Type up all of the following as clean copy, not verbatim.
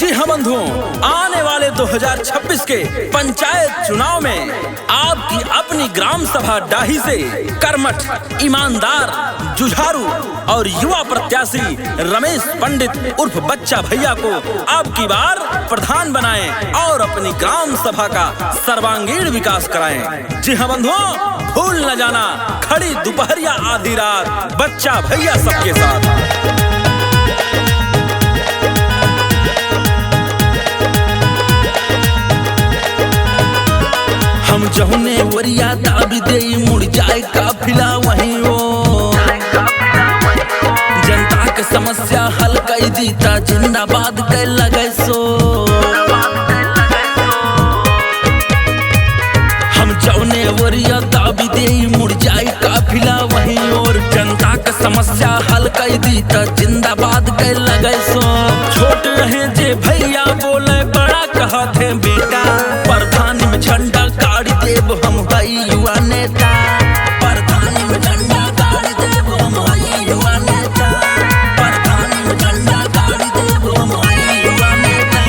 जी हाँ बंधुओं, आने वाले 2026 के पंचायत चुनाव में आपकी अपनी ग्राम सभा डाही से कर्मठ, ईमानदार, जुझारू और युवा प्रत्याशी रमेश पंडित उर्फ बच्चा भैया को अब की बार प्रधान बनाएं और अपनी ग्राम सभा का सर्वांगीण विकास कराएं। जी हाँ बंधुओं, भूल न जाना, खड़ी दोपहरिया आधी रात बच्चा भैया सबके साथ। हम जहुने वरिया दाबी दे मुड़ जाए काफिला वहीं वो जनता के समस्या हल कई दीता जिंदाबाद के लगे सो। हम जौने वरिया दाबी दे मुड़ जाए काफिला वहीं और जनता के समस्या हल कई दीता जिंदाबाद के लगे सो। छोट रहे जे भैया बोले बड़ा कहा थे बेटा, प्रधान में झंडा गाड़ी देव हम भाई युवा नेता, प्रधान में झंडा गाड़ी देव हम भाई युवा नेता, प्रधान में झंडा गाड़ी देव हम भाई युवा नेता।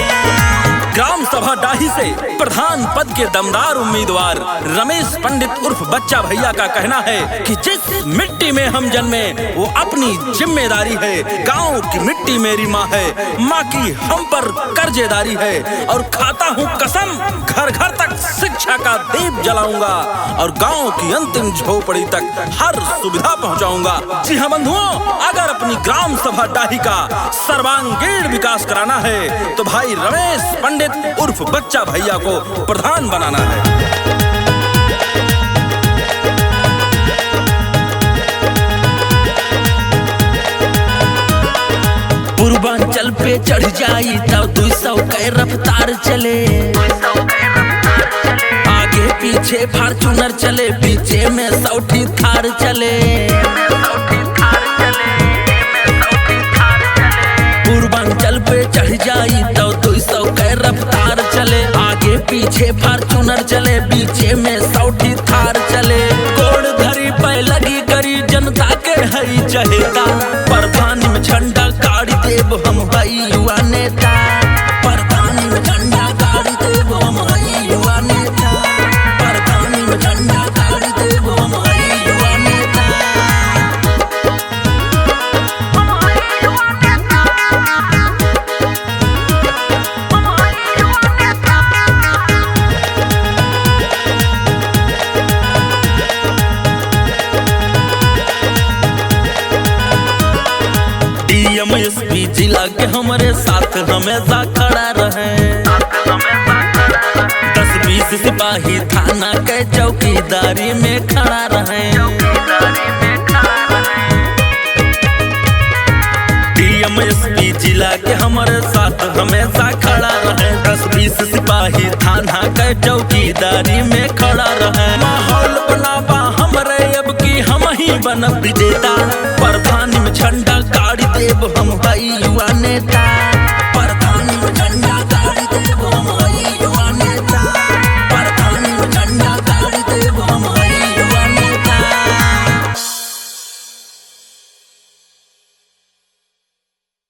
ग्राम सभा डाही से प्रधान पद के दमदार उम्मीदवार रमेश पंडित उर्फ बच्चा भैया का कहना है कि जिस मिट्टी में हम जन्मे वो अपनी जिम्मेदारी है। गांव की मिट्टी मेरी माँ है, माँ की हम पर कर्जेदारी है और खाता हूँ कसम घर घर तक शिक्षा का दीप जलाऊंगा और गांव की अंतिम झोपड़ी तक हर सुविधा पहुंचाऊंगा। जी हाँ बंधुओं, अगर अपनी ग्राम सभा डाही का सर्वांगीण विकास कराना है तो भाई रमेश पंडित उर्फ बच्चा भैया को प्रधान बनाना है। पूर्वांचल पे चढ़ जाई तब 200 के रफ्तार चले, आगे पीछे फॉर्च्यूनर चले, पीछे में 100 थार चले। पूर्वांचल पे चढ़ जाई तब 200 के रफ्तार चले, आगे पीछे फॉर्च्यूनर चले, पीछे में 100 थार चले। गोड़ धरी पे लगी करी जनता के हई चहेता, प्रधान में झंडा गाड़ी देव हम भाई युवा नेता, प्रधान में झंडा गाड़ी देव हम भाई युवा नेता, प्रधान में झंडा गाड़ी देव हम भाई युवा नेता। DMSP जिला के हमारे साथ हमेशा खड़ा रहे, 10-20 सिपाही थाना के चौकीदारी में खड़ा रहे। DMSP जिला के हमारे साथ हमेशा खड़ा रहे, 10-20 सिपाही थाना के चौकीदारी में खड़ा रहे। माहौल बनावा हमरे अब की हम ही बन विजेता, प्रधान में झंडा गाड़ी देव हम भाई युवा नेता।